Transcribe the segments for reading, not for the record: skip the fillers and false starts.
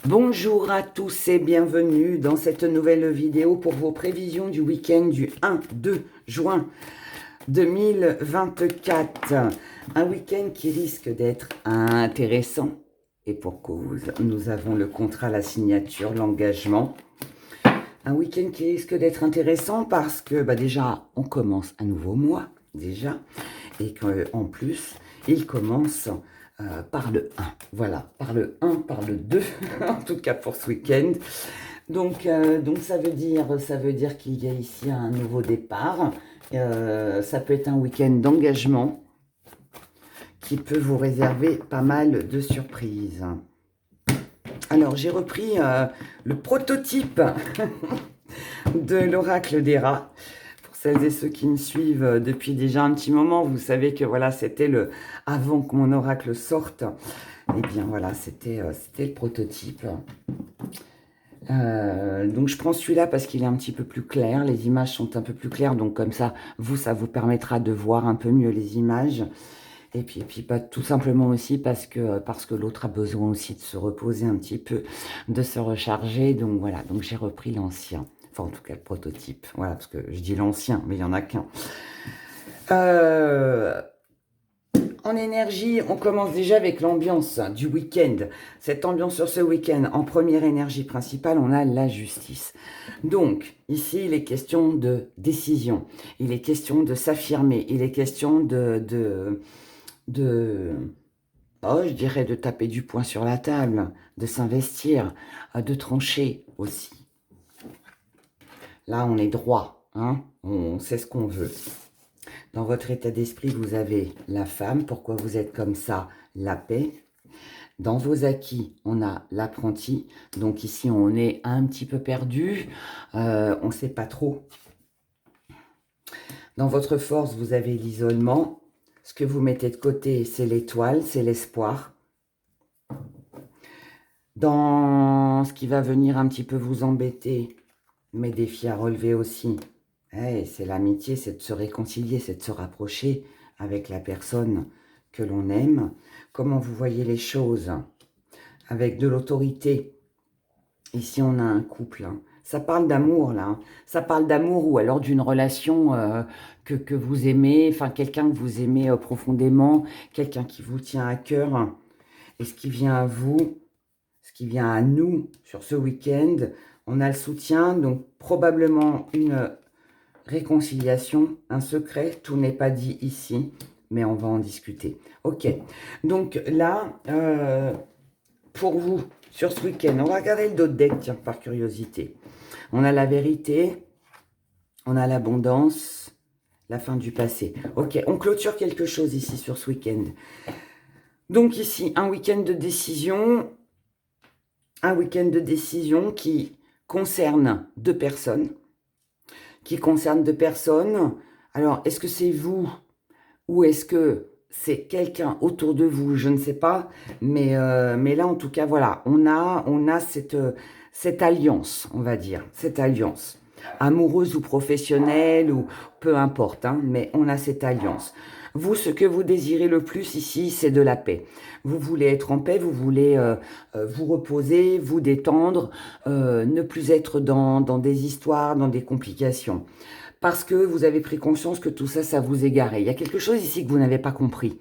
Bonjour à tous et bienvenue dans cette nouvelle vidéo pour vos prévisions du week-end du 1-2 juin 2024. Un week-end qui risque d'être intéressant et pour cause, nous avons le contrat, la signature, l'engagement. Un week-end qui risque d'être intéressant parce que déjà, on commence un nouveau mois déjà et qu'en plus, il commence par le 1. Voilà, par le 1, par le 2, en tout cas pour ce week-end. Donc ça veut dire qu'il y a ici un nouveau départ. Ça peut être un week-end d'engagement qui peut vous réserver pas mal de surprises. Alors, j'ai repris le prototype de l'oracle des rats. Pour celles et ceux qui me suivent depuis déjà un petit moment, vous savez que voilà, c'était avant que mon oracle sorte. Eh bien voilà, c'était le prototype. Donc je prends celui-là parce qu'il est un petit peu plus clair, les images sont un peu plus claires, donc comme ça vous permettra de voir un peu mieux les images. Et puis tout simplement aussi parce que l'autre a besoin aussi de se reposer un petit peu, de se recharger. Donc voilà, donc j'ai repris l'ancien. Enfin, en tout cas, le prototype. Voilà, parce que je dis l'ancien, mais il n'y en a qu'un. En énergie, on commence déjà avec l'ambiance du week-end. Cette ambiance sur ce week-end, en première énergie principale, on a la justice. Donc, ici, il est question de décision. Il est question de s'affirmer. Il est question je dirais de taper du poing sur la table, de s'investir, de trancher aussi. Là, on est droit, hein, on sait ce qu'on veut. Dans votre état d'esprit, vous avez la femme, pourquoi vous êtes comme ça, la paix. Dans vos acquis, on a l'apprenti. Donc ici, on est un petit peu perdu, on ne sait pas trop. Dans votre force, vous avez l'isolement. Ce que vous mettez de côté, c'est l'étoile, c'est l'espoir. Dans ce qui va venir un petit peu vous embêter, mes défis à relever aussi, c'est l'amitié, c'est de se réconcilier, c'est de se rapprocher avec la personne que l'on aime. Comment vous voyez les choses? Avec de l'autorité. Ici, on a un couple. Ça parle d'amour, là. Ça parle d'amour ou alors d'une relation que vous aimez, enfin, quelqu'un que vous aimez profondément, quelqu'un qui vous tient à cœur. Et ce qui vient à vous, ce qui vient à nous sur ce week-end, on a le soutien, donc probablement une réconciliation, un secret, tout n'est pas dit ici, mais on va en discuter. Ok, donc là, pour vous, sur ce week-end, on va regarder le dos de deck, tiens, par curiosité. On a la vérité, on a l'abondance, la fin du passé. Ok, on clôture quelque chose ici sur ce week-end. Donc ici, un week-end de décision, qui concerne deux personnes. Alors, est-ce que c'est vous ou est-ce que c'est quelqu'un autour de vous? Je ne sais pas, mais là, en tout cas, voilà, on a cette alliance, on va dire, cette alliance, amoureuse ou professionnelle, ou peu importe, hein, mais on a cette alliance. Vous, ce que vous désirez le plus ici, c'est de la paix. Vous voulez être en paix, vous voulez vous reposer, vous détendre, ne plus être dans des histoires, dans des complications. Parce que vous avez pris conscience que tout ça, ça vous égarait. Il y a quelque chose ici que vous n'avez pas compris.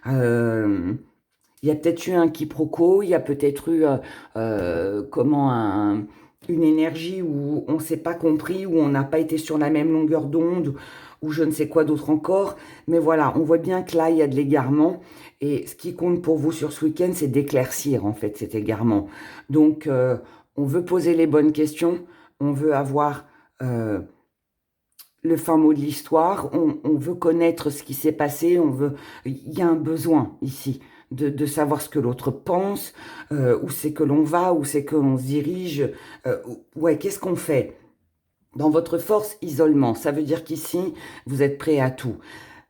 Il y a peut-être eu un quiproquo, il y a peut-être eu une énergie où on ne s'est pas compris, où on n'a pas été sur la même longueur d'onde, ou je ne sais quoi d'autre encore. Mais voilà, on voit bien que là, il y a de l'égarement. Et ce qui compte pour vous sur ce week-end, c'est d'éclaircir en fait cet égarement. Donc, on veut poser les bonnes questions, on veut avoir le fin mot de l'histoire, on veut connaître ce qui s'est passé, il y a un besoin ici de savoir ce que l'autre pense, où c'est que l'on va, où c'est que l'on se dirige, qu'est-ce qu'on fait? Dans votre force, isolement, ça veut dire qu'ici, vous êtes prêt à tout.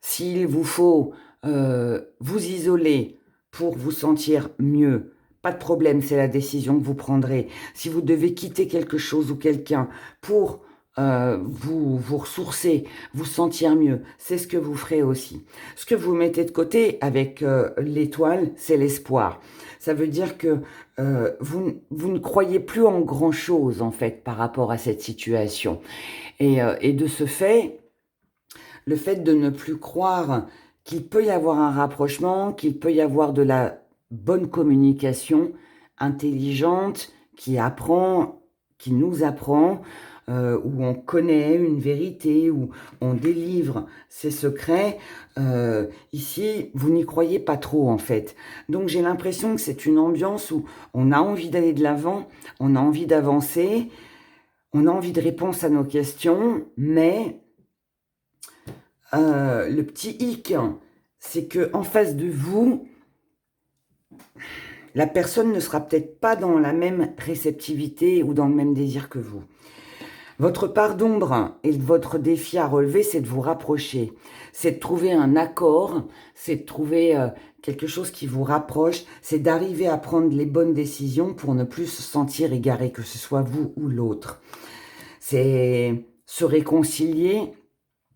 S'il vous faut vous isoler pour vous sentir mieux, pas de problème, c'est la décision que vous prendrez. Si vous devez quitter quelque chose ou quelqu'un pour vous ressourcer, vous sentir mieux. C'est ce que vous ferez aussi. Ce que vous mettez de côté avec l'étoile, c'est l'espoir. Ça veut dire que vous ne croyez plus en grand-chose, en fait, par rapport à cette situation. Et de ce fait, le fait de ne plus croire qu'il peut y avoir un rapprochement, qu'il peut y avoir de la bonne communication intelligente qui apprend, qui nous apprend, où on connaît une vérité, où on délivre ses secrets. Ici, vous n'y croyez pas trop en fait. Donc j'ai l'impression que c'est une ambiance où on a envie d'aller de l'avant, on a envie d'avancer, on a envie de réponses à nos questions, mais le petit hic, c'est que en face de vous, la personne ne sera peut-être pas dans la même réceptivité ou dans le même désir que vous. Votre part d'ombre et votre défi à relever, c'est de vous rapprocher. C'est de trouver un accord, c'est de trouver quelque chose qui vous rapproche, c'est d'arriver à prendre les bonnes décisions pour ne plus se sentir égaré, que ce soit vous ou l'autre. C'est se réconcilier,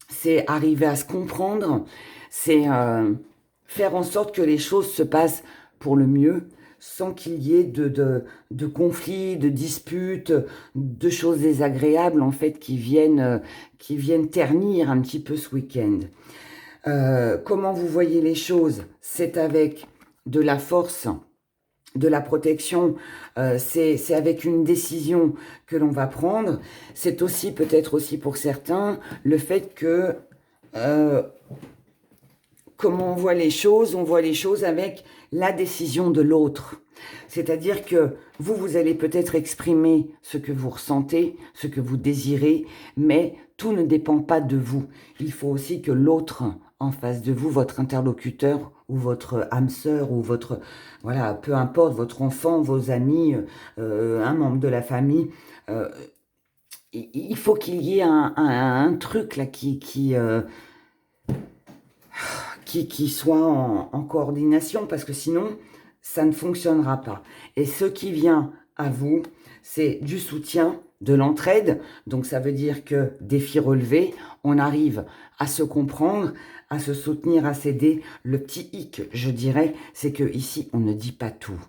c'est arriver à se comprendre, c'est faire en sorte que les choses se passent pour le mieux, sans qu'il y ait de conflits, de disputes, de choses désagréables en fait qui viennent ternir un petit peu ce week-end. Comment vous voyez les choses? C'est avec de la force, de la protection, c'est avec une décision que l'on va prendre. C'est aussi, peut-être aussi pour certains, le fait que, comment on voit les choses avec la décision de l'autre. C'est-à-dire que vous allez peut-être exprimer ce que vous ressentez, ce que vous désirez, mais tout ne dépend pas de vous. Il faut aussi que l'autre en face de vous, votre interlocuteur ou votre âme sœur ou votre, voilà, peu importe, votre enfant, vos amis, un membre de la famille, il faut qu'il y ait un truc là qui soit en coordination, parce que sinon, ça ne fonctionnera pas. Et ce qui vient à vous, c'est du soutien, de l'entraide. Donc, ça veut dire que défi relevé, on arrive à se comprendre, à se soutenir, à s'aider. Le petit hic, je dirais, c'est que ici, on ne dit pas tout.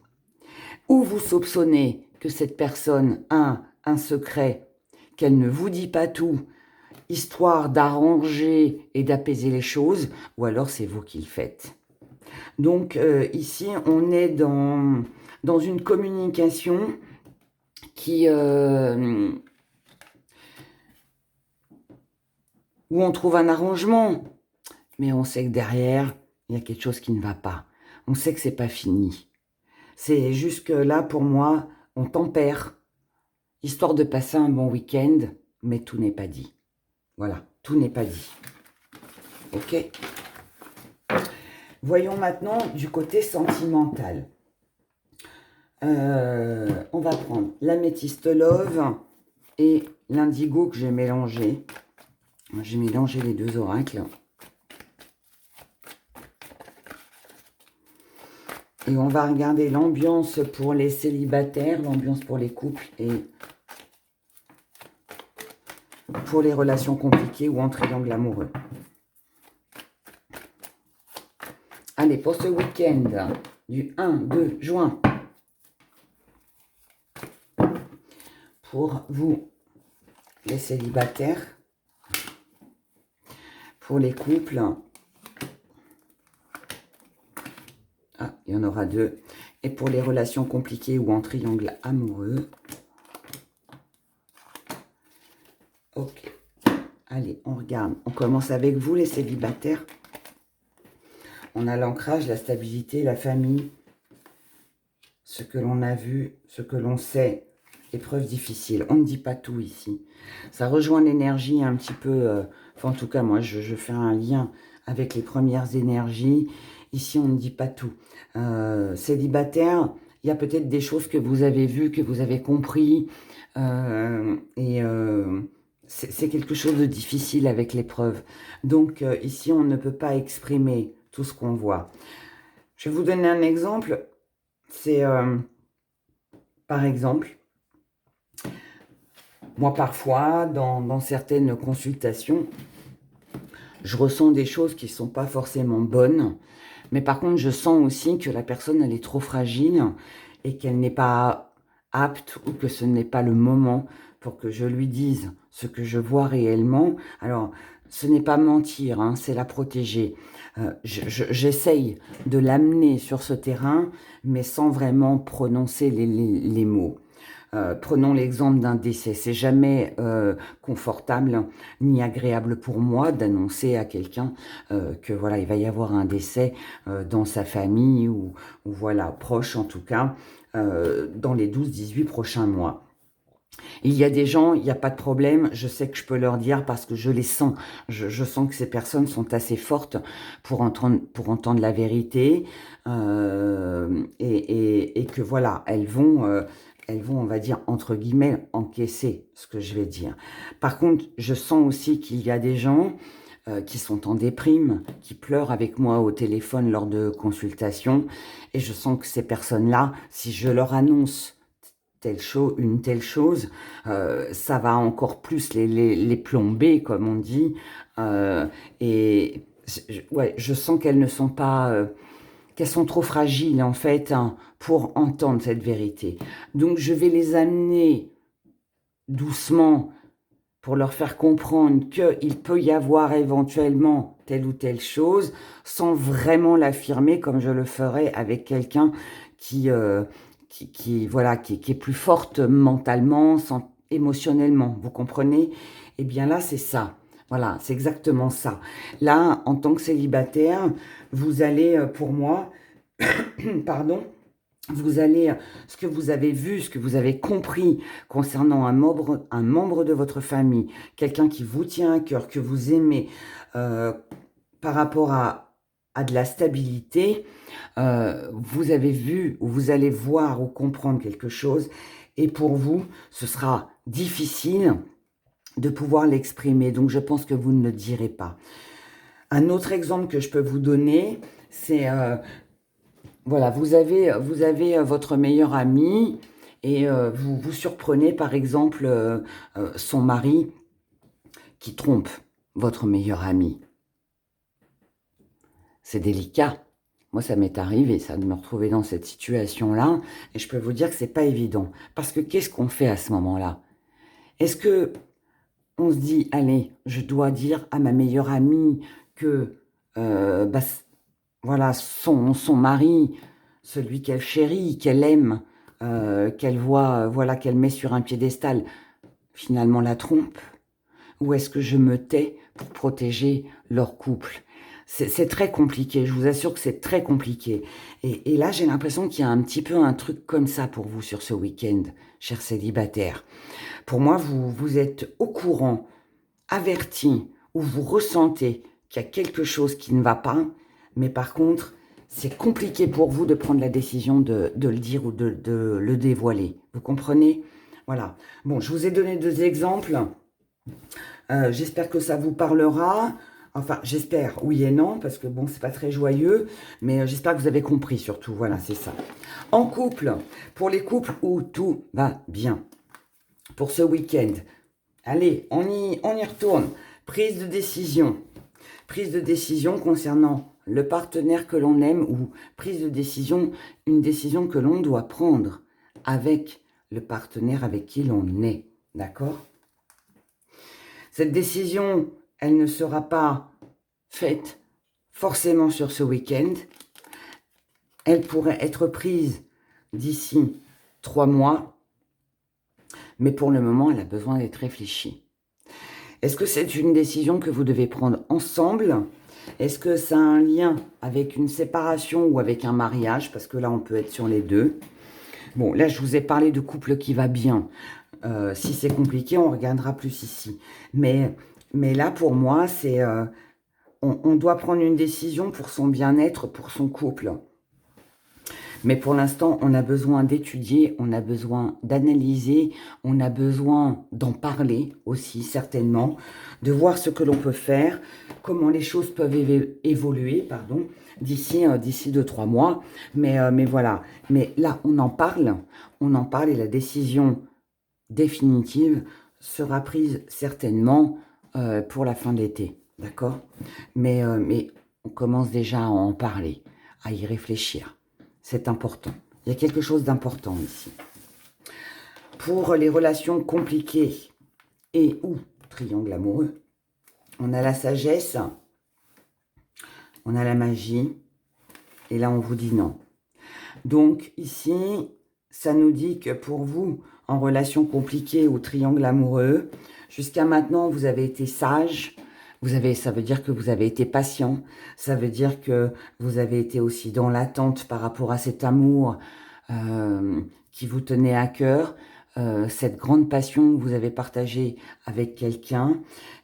Ou vous soupçonnez que cette personne a un secret, qu'elle ne vous dit pas tout, histoire d'arranger et d'apaiser les choses, ou alors c'est vous qui le faites. Donc ici, on est dans une communication qui où on trouve un arrangement, mais on sait que derrière, il y a quelque chose qui ne va pas. On sait que c'est pas fini. C'est juste que là, pour moi, on tempère, histoire de passer un bon week-end, mais tout n'est pas dit. Voilà, tout n'est pas dit. Ok? Voyons maintenant du côté sentimental. On va prendre l'améthyste love et l'indigo que j'ai mélangé. J'ai mélangé les deux oracles. Et on va regarder l'ambiance pour les célibataires, l'ambiance pour les couples et pour les relations compliquées ou en triangle amoureux. Allez, pour ce week-end du 1-2 juin, pour vous, les célibataires, pour les couples, il y en aura deux, et pour les relations compliquées ou en triangle amoureux. Ok, allez, on regarde. On commence avec vous, les célibataires. On a l'ancrage, la stabilité, la famille, ce que l'on a vu, ce que l'on sait, épreuve difficile. On ne dit pas tout ici. Ça rejoint l'énergie un petit peu, enfin en tout cas moi je fais un lien avec les premières énergies. Ici on ne dit pas tout. Célibataire, il y a peut-être des choses que vous avez vues, que vous avez compris, c'est quelque chose de difficile avec l'épreuve. Donc ici on ne peut pas exprimer tout ce qu'on voit. Je vais vous donner un exemple. C'est, par exemple, Moi, parfois, dans certaines consultations, je ressens des choses qui ne sont pas forcément bonnes. Mais par contre, je sens aussi que la personne, elle est trop fragile et qu'elle n'est pas apte ou que ce n'est pas le moment pour que je lui dise ce que je vois réellement. Alors, ce n'est pas mentir, hein, c'est la protéger. J'essaye de l'amener sur ce terrain, mais sans vraiment prononcer les mots. Prenons l'exemple d'un décès. C'est jamais confortable ni agréable pour moi d'annoncer à quelqu'un que voilà, il va y avoir un décès dans sa famille ou voilà, proche en tout cas, dans les 12-18 prochains mois. Il y a des gens, il n'y a pas de problème, je sais que je peux leur dire parce que je les sens. Je sens que ces personnes sont assez fortes pour entendre la vérité et que voilà, elles vont, on va dire, entre guillemets, encaisser ce que je vais dire. Par contre, je sens aussi qu'il y a des gens qui sont en déprime, qui pleurent avec moi au téléphone lors de consultations, et je sens que ces personnes-là, si je leur annonce une telle chose, ça va encore plus les plomber, comme on dit, et ouais, je sens qu'elles ne sont pas... qu'elles sont trop fragiles en fait hein, pour entendre cette vérité. Donc je vais les amener doucement pour leur faire comprendre qu'il peut y avoir éventuellement telle ou telle chose, sans vraiment l'affirmer comme je le ferais avec quelqu'un voilà, qui est plus forte mentalement, émotionnellement. Vous comprenez? Eh bien là, c'est ça. Voilà, c'est exactement ça. Là, en tant que célibataire, vous allez, pour moi, pardon, vous allez, ce que vous avez vu, ce que vous avez compris concernant un membre de votre famille, quelqu'un qui vous tient à cœur, que vous aimez, euh, par rapport à de la stabilité, vous avez vu ou vous allez voir ou comprendre quelque chose, et pour vous, ce sera difficile de pouvoir l'exprimer. Donc, je pense que vous ne le direz pas. Un autre exemple que je peux vous donner, c'est... voilà, vous avez votre meilleur ami et vous vous surprenez par exemple son mari qui trompe votre meilleur ami. C'est délicat. Moi, ça m'est arrivé, ça, de me retrouver dans cette situation-là, et je peux vous dire que c'est pas évident. Parce que qu'est-ce qu'on fait à ce moment-là? Est-ce que on se dit, allez, je dois dire à ma meilleure amie que bah, voilà, son mari, celui qu'elle chérit, qu'elle aime, qu'elle voit, voilà, qu'elle met sur un piédestal, finalement la trompe? Ou est-ce que je me tais pour protéger leur couple? C'est très compliqué, je vous assure que c'est très compliqué. Et là, j'ai l'impression qu'il y a un petit peu un truc comme ça pour vous sur ce week-end, chers célibataires. Pour moi, vous êtes au courant, averti, ou vous ressentez qu'il y a quelque chose qui ne va pas, mais par contre, c'est compliqué pour vous de prendre la décision de le dire ou de le dévoiler. Vous comprenez? Voilà. Bon, je vous ai donné 2 exemples. J'espère que ça vous parlera. Enfin, j'espère, oui et non, parce que bon, c'est pas très joyeux, mais j'espère que vous avez compris surtout. Voilà, c'est ça. En couple, pour les couples où tout va bien, pour ce week-end, allez, on y retourne. Prise de décision. Prise de décision concernant le partenaire que l'on aime ou prise de décision, une décision que l'on doit prendre avec le partenaire avec qui l'on est. D'accord? Cette décision, elle ne sera pas faite forcément sur ce week-end. Elle pourrait être prise d'ici 3 mois, mais pour le moment, elle a besoin d'être réfléchie. Est-ce que c'est une décision que vous devez prendre ensemble? Est-ce que ça a un lien avec une séparation ou avec un mariage? Parce que là, on peut être sur les deux. Bon, là, je vous ai parlé de couple qui va bien. Si c'est compliqué, on regardera plus ici. Mais là, pour moi, c'est on doit prendre une décision pour son bien-être, pour son couple. Mais pour l'instant, on a besoin d'étudier, on a besoin d'analyser, on a besoin d'en parler aussi, certainement, de voir ce que l'on peut faire, comment les choses peuvent évoluer, pardon, d'ici 2-3 mois. Mais voilà. Mais là, on en parle et la décision définitive sera prise certainement pour la fin de l'été, d'accord? Mais on commence déjà à en parler, à y réfléchir. C'est important. Il y a quelque chose d'important ici. Pour les relations compliquées et ou triangle amoureux, on a la sagesse, on a la magie, et là on vous dit non. Donc ici, ça nous dit que pour vous, en relation compliquée ou triangle amoureux, jusqu'à maintenant, vous avez été sage. Ça veut dire que vous avez été patient. Ça veut dire que vous avez été aussi dans l'attente par rapport à cet amour qui vous tenait à cœur. Cette grande passion que vous avez partagée avec quelqu'un.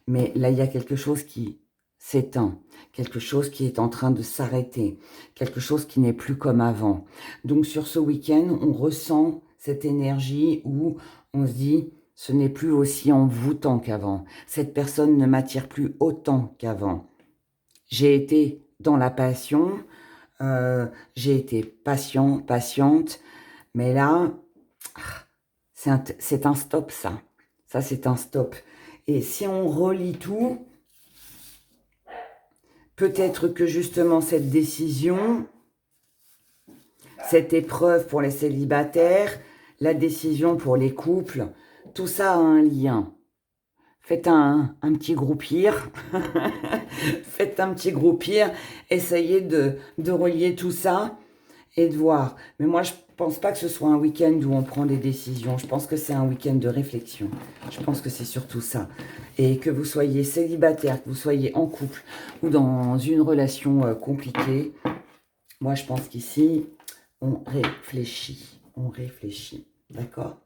Mais là, il y a quelque chose qui s'éteint. Quelque chose qui est en train de s'arrêter. Quelque chose qui n'est plus comme avant. Donc sur ce week-end, on ressent cette énergie où on se dit, ce n'est plus aussi envoûtant qu'avant. Cette personne ne m'attire plus autant qu'avant. J'ai été dans la passion, j'ai été patiente, mais là, c'est un stop ça. Ça, c'est un stop. Et si on relit tout, peut-être que justement cette décision, cette épreuve pour les célibataires, la décision pour les couples, tout ça a un lien. Faites un petit groupir. Faites un petit groupir. Essayez de relier tout ça et de voir. Mais moi, je pense pas que ce soit un week-end où on prend des décisions. Je pense que c'est un week-end de réflexion. Je pense que c'est surtout ça. Et que vous soyez célibataire, que vous soyez en couple ou dans une relation compliquée, moi, je pense qu'ici, on réfléchit. On réfléchit. D'accord ?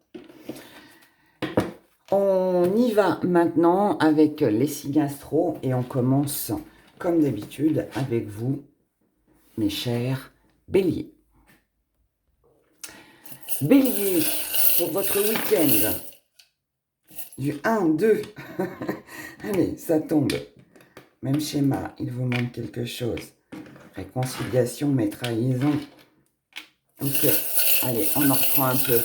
On y va maintenant avec les signes astro et on commence, comme d'habitude, avec vous, mes chers béliers. Bélier, pour votre week-end, du 1, 2, allez, ça tombe. Même schéma, il vous manque quelque chose. Réconciliation, mais trahison. Ok, allez, on en reprend un peu.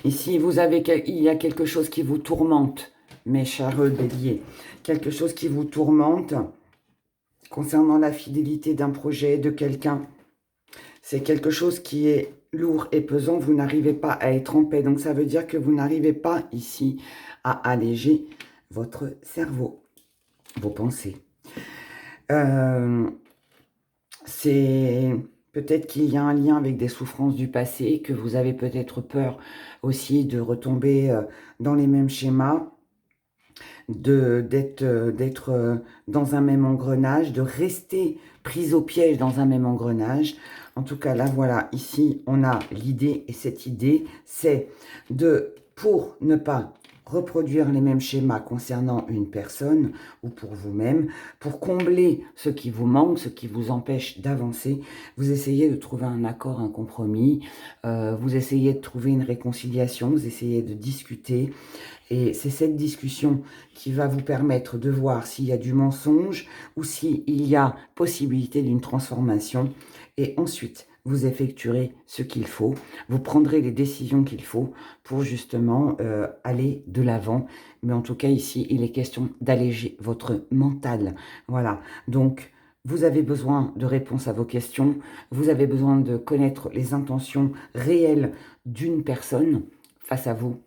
Ici, il y a quelque chose qui vous tourmente, mes chers béliers. Quelque chose qui vous tourmente concernant la fidélité d'un projet, de quelqu'un. C'est quelque chose qui est lourd et pesant. Vous n'arrivez pas à être en paix. Donc, ça veut dire que vous n'arrivez pas ici à alléger votre cerveau, vos pensées. C'est... Peut-être qu'il y a un lien avec des souffrances du passé, que vous avez peut-être peur aussi de retomber dans les mêmes schémas, d'être dans un même engrenage, de rester prise au piège dans un même engrenage. En tout cas, là, voilà, ici, on a l'idée, et cette idée, c'est pour ne pas reproduire les mêmes schémas concernant une personne ou pour vous-même, pour combler ce qui vous manque, ce qui vous empêche d'avancer, vous essayez de trouver un accord, un compromis, vous essayez de trouver une réconciliation, vous essayez de discuter, et c'est cette discussion qui va vous permettre de voir s'il y a du mensonge ou s'il y a possibilité d'une transformation, et ensuite vous effectuerez ce qu'il faut, vous prendrez les décisions qu'il faut pour justement aller de l'avant. Mais en tout cas ici, il est question d'alléger votre mental. Voilà, donc vous avez besoin de réponses à vos questions, vous avez besoin de connaître les intentions réelles d'une personne face à vous.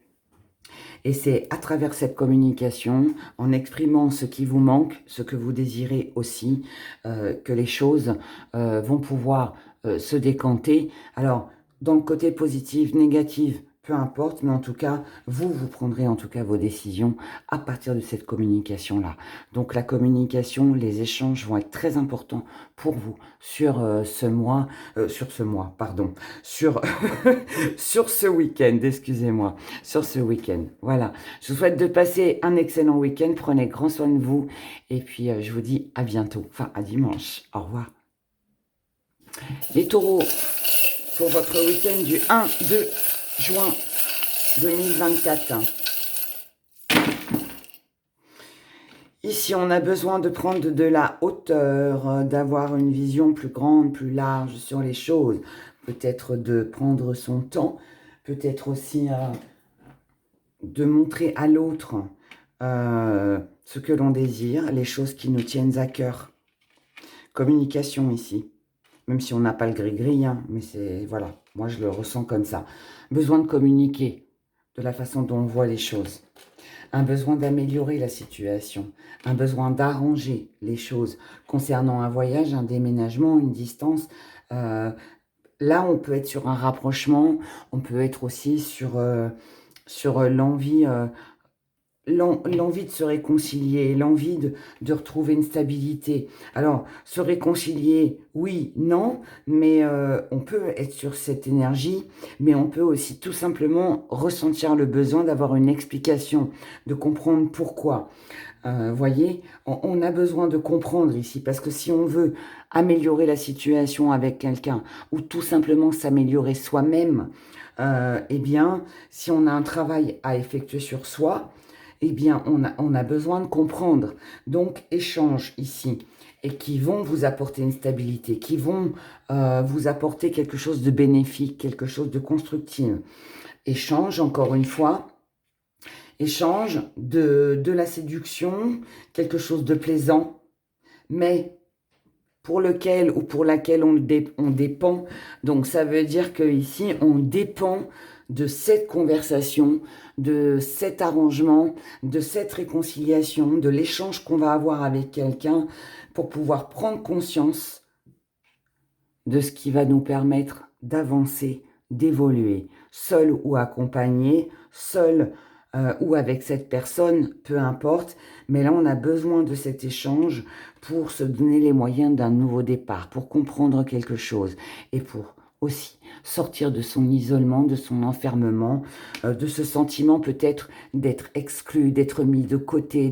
Et c'est à travers cette communication, en exprimant ce qui vous manque, ce que vous désirez aussi, que les choses vont pouvoir se décanter. Alors, dans le côté positif, négatif, peu importe, mais en tout cas, vous prendrez en tout cas vos décisions à partir de cette communication-là. Donc la communication, les échanges vont être très importants pour vous sur ce mois, sur, sur ce week-end, excusez-moi, sur ce week-end. Voilà, je vous souhaite de passer un excellent week-end, prenez grand soin de vous, et puis je vous dis à bientôt, enfin à dimanche, au revoir. Les taureaux, pour votre week-end du 1-2 juin 2024. Ici, on a besoin de prendre de la hauteur, d'avoir une vision plus grande, plus large sur les choses. Peut-être de prendre son temps, peut-être aussi de montrer à l'autre ce que l'on désire, les choses qui nous tiennent à cœur. Communication ici, même si on n'a pas le gris-gris, hein, mais c'est, voilà, moi je le ressens comme ça. Besoin de communiquer de la façon dont on voit les choses. Un besoin d'améliorer la situation, un besoin d'arranger les choses concernant un voyage, un déménagement, une distance. Là, on peut être sur un rapprochement, on peut être aussi sur l'envie l'envie de se réconcilier, l'envie de retrouver une stabilité. Alors, se réconcilier, oui, non, mais on peut être sur cette énergie, mais on peut aussi tout simplement ressentir le besoin d'avoir une explication, de comprendre pourquoi. Voyez, on a besoin de comprendre ici, parce que si on veut améliorer la situation avec quelqu'un, ou tout simplement s'améliorer soi-même, eh bien, si on a un travail à effectuer sur soi, eh bien, on a besoin de comprendre. Donc, échange ici, et qui vont vous apporter une stabilité, qui vont vous apporter quelque chose de bénéfique, quelque chose de constructif. Échange, encore une fois, échange de la séduction, quelque chose de plaisant, mais pour lequel ou pour laquelle on dépend. Donc ça veut dire qu'ici, on dépend de cette conversation, de cet arrangement, de cette réconciliation, de l'échange qu'on va avoir avec quelqu'un pour pouvoir prendre conscience de ce qui va nous permettre d'avancer, d'évoluer, seul ou accompagné, seul ou avec cette personne, peu importe. Mais là, on a besoin de cet échange pour se donner les moyens d'un nouveau départ, pour comprendre quelque chose et pour aussi sortir de son isolement, de son enfermement, de ce sentiment peut-être d'être exclu, d'être mis de côté,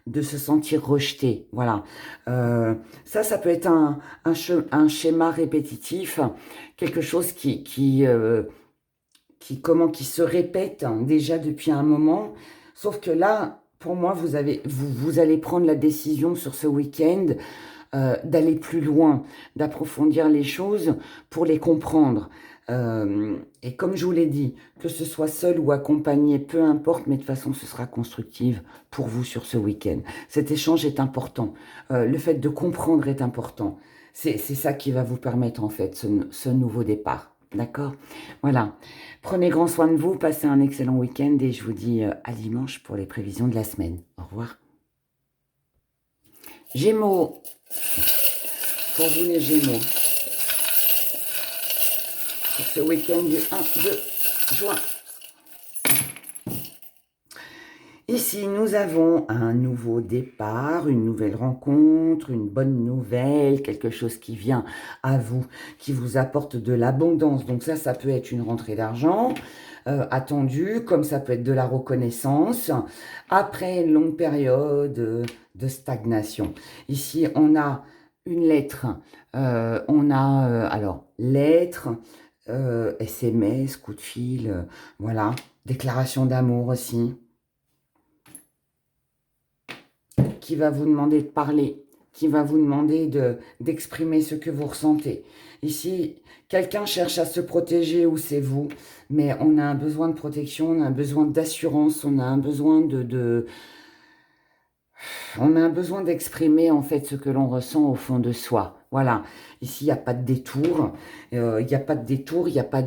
de se sentir rejeté. Voilà. Ça peut être un schéma répétitif, quelque chose qui se répète déjà depuis un moment. Sauf que là, pour moi, vous allez prendre la décision sur ce week-end d'aller plus loin, d'approfondir les choses pour les comprendre. Et comme je vous l'ai dit, que ce soit seul ou accompagné, peu importe, mais de toute façon, ce sera constructive pour vous sur ce week-end. Cet échange est important. Le fait de comprendre est important. C'est ça qui va vous permettre, en fait, ce nouveau départ. D'accord? Voilà. Prenez grand soin de vous, passez un excellent week-end et je vous dis à dimanche pour les prévisions de la semaine. Au revoir. Gémeaux. Pour vous les Gémeaux. Pour ce week-end du 1-2 juin. Ici, nous avons un nouveau départ, une nouvelle rencontre, une bonne nouvelle, quelque chose qui vient à vous, qui vous apporte de l'abondance. Donc ça peut être une rentrée d'argent attendue, comme ça peut être de la reconnaissance, après une longue période de stagnation. Ici, on a une lettre, alors, lettre, SMS, coup de fil, voilà, déclaration d'amour aussi, qui va vous demander de parler, qui va vous demander d'exprimer ce que vous ressentez. Ici, quelqu'un cherche à se protéger ou c'est vous, mais on a un besoin de protection, on a un besoin d'assurance, on a un besoin on a un besoin d'exprimer en fait ce que l'on ressent au fond de soi. Voilà, ici il n'y a pas de détour, il n'y a pas de détour, il n'y a pas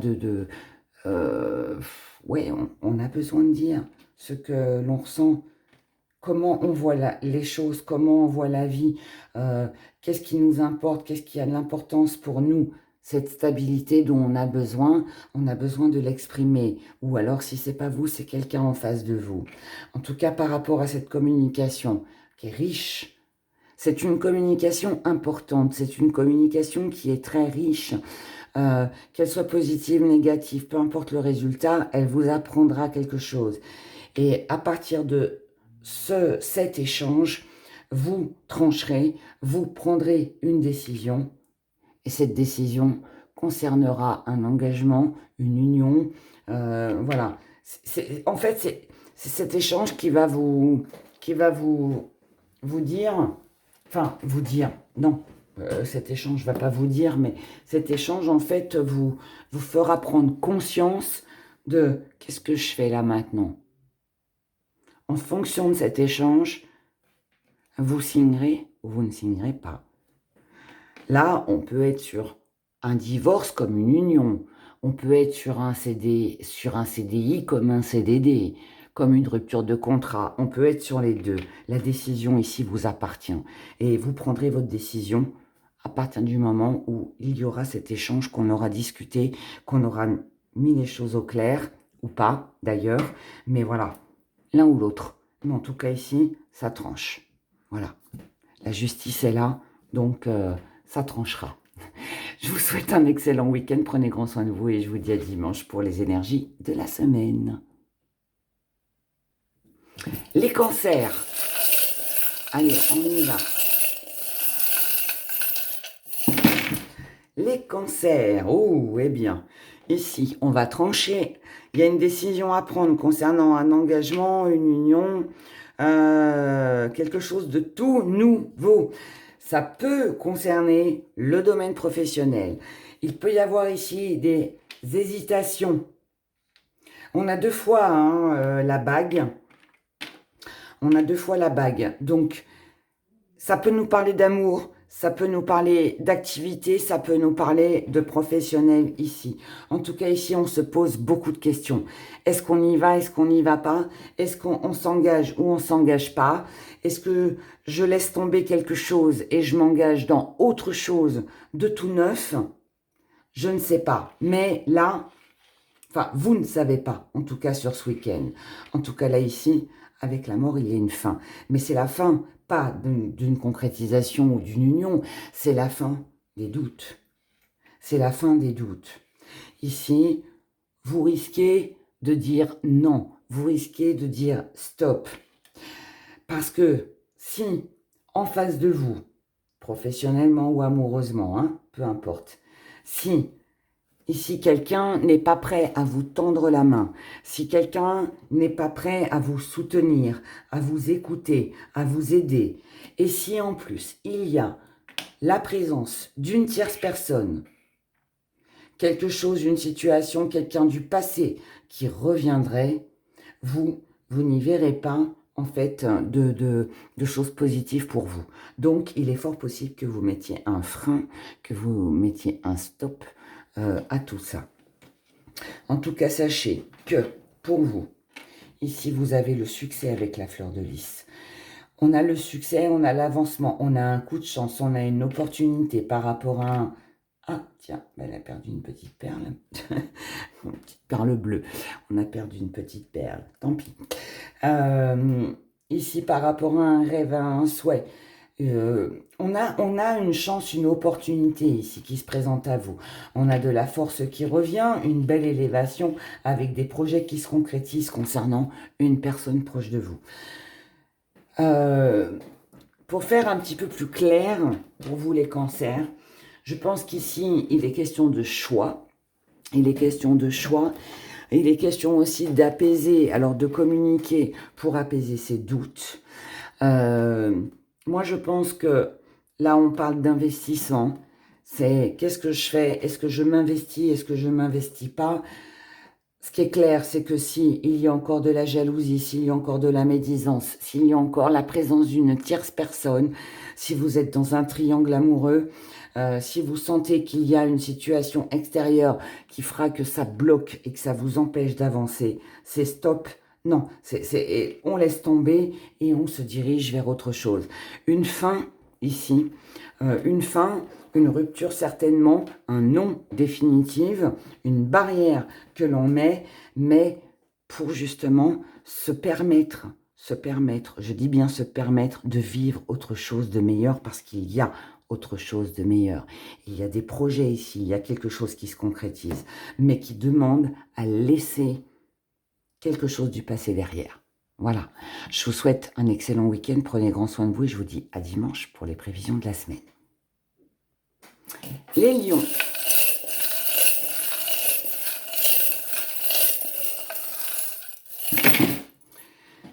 ouais, on a besoin de dire ce que l'on ressent, comment on voit les choses, comment on voit la vie, qu'est-ce qui nous importe, qu'est-ce qui a de l'importance pour nous, cette stabilité dont on a besoin de l'exprimer. Ou alors, si c'est pas vous, c'est quelqu'un en face de vous. En tout cas, par rapport à cette communication qui est riche, c'est une communication importante, c'est une communication qui est très riche, qu'elle soit positive, négative, peu importe le résultat, elle vous apprendra quelque chose. Et à partir de cet échange, vous trancherez, vous prendrez une décision, et cette décision concernera un engagement, une union, voilà. En fait, c'est cet échange qui va vous dire, enfin, vous dire, non, cet échange ne va pas vous dire, mais cet échange, en fait, vous fera prendre conscience de qu'est-ce que je fais là maintenant. En fonction de cet échange, vous signerez ou vous ne signerez pas. Là, on peut être sur un divorce comme une union. On peut être sur un CDI comme un CDD, comme une rupture de contrat. On peut être sur les deux. La décision ici vous appartient. Et vous prendrez votre décision à partir du moment où il y aura cet échange, qu'on aura discuté, qu'on aura mis les choses au clair, ou pas d'ailleurs. Mais voilà, l'un ou l'autre. Mais en tout cas ici, ça tranche. Voilà. La justice est là, donc ça tranchera. Je vous souhaite un excellent week-end. Prenez grand soin de vous et je vous dis à dimanche pour les énergies de la semaine. Les cancers. Allez, on y va. Les cancers. Oh, eh bien, ici, on va trancher. Il y a une décision à prendre concernant un engagement, une union, quelque chose de tout nouveau. Ça peut concerner le domaine professionnel. Il peut y avoir ici des hésitations. On a deux fois la bague. On a deux fois la bague. Donc, ça peut nous parler d'amour, ça peut nous parler d'activité, ça peut nous parler de professionnel ici. En tout cas, ici, on se pose beaucoup de questions. Est-ce qu'on y va? Est-ce qu'on n'y va pas? Est-ce qu'on s'engage ou on s'engage pas? Est-ce que je laisse tomber quelque chose et je m'engage dans autre chose de tout neuf? Je ne sais pas. Mais là, enfin, vous ne savez pas, en tout cas sur ce week-end. En tout cas, là, ici, avec la mort, il y a une fin. Mais c'est la fin, pas d'une concrétisation ou d'une union, c'est la fin des doutes. C'est la fin des doutes. Ici, vous risquez de dire non. Vous risquez de dire stop. Parce que si, en face de vous, professionnellement ou amoureusement, hein, peu importe, si ici, quelqu'un n'est pas prêt à vous tendre la main, si quelqu'un n'est pas prêt à vous soutenir, à vous écouter, à vous aider, et si en plus il y a la présence d'une tierce personne, quelque chose, une situation, quelqu'un du passé qui reviendrait, vous n'y verrez pas en fait de choses positives pour vous. Donc, il est fort possible que vous mettiez un frein, que vous mettiez un stop à tout ça. En tout cas, sachez que pour vous, ici, vous avez le succès avec la fleur de lys. On a le succès, on a l'avancement, on a un coup de chance, on a une opportunité par rapport à un... Ah, tiens, elle a perdu une petite perle. Une petite perle bleue. On a perdu une petite perle, tant pis. Ici, par rapport à un rêve, à un souhait, on a une chance, une opportunité ici qui se présente à vous. On a de la force qui revient, une belle élévation avec des projets qui se concrétisent concernant une personne proche de vous. Pour faire un petit peu plus clair pour vous les cancers, je pense qu'ici il est question de choix. Il est question de choix. Il est question aussi d'apaiser, alors de communiquer pour apaiser ses doutes. Moi, je pense que là, on parle d'investissement. C'est qu'est-ce que je fais? Est-ce que je m'investis? Est-ce que je ne m'investis pas? Ce qui est clair, c'est que s'il y a encore de la jalousie, s'il y a encore de la médisance, s'il y a encore la présence d'une tierce personne, si vous êtes dans un triangle amoureux, si vous sentez qu'il y a une situation extérieure qui fera que ça bloque et que ça vous empêche d'avancer, c'est stop. Non, on laisse tomber et on se dirige vers autre chose. Une fin, ici, une fin, une rupture certainement, un non définitif, une barrière que l'on met, mais pour justement se permettre, je dis bien se permettre de vivre autre chose de meilleur parce qu'il y a autre chose de meilleur. Il y a des projets ici, il y a quelque chose qui se concrétise, mais qui demande à laisser quelque chose du passé derrière. Voilà, je vous souhaite un excellent week-end, prenez grand soin de vous et je vous dis à dimanche pour les prévisions de la semaine. Les lions.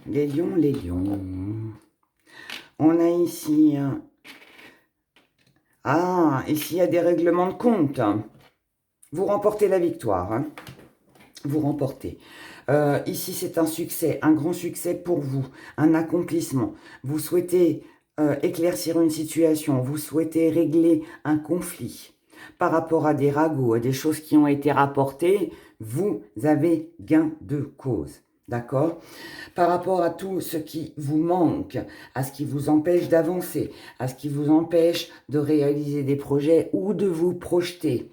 Les lions, les lions. On a ici... Ah, ici il y a des règlements de compte. Vous remportez la victoire. Hein. vous remportez. Ici, c'est un succès, un grand succès pour vous, un accomplissement. Vous souhaitez éclaircir une situation, vous souhaitez régler un conflit par rapport à des ragots, à des choses qui ont été rapportées, vous avez gain de cause. D'accord? Par rapport à tout ce qui vous manque, à ce qui vous empêche d'avancer, à ce qui vous empêche de réaliser des projets ou de vous projeter.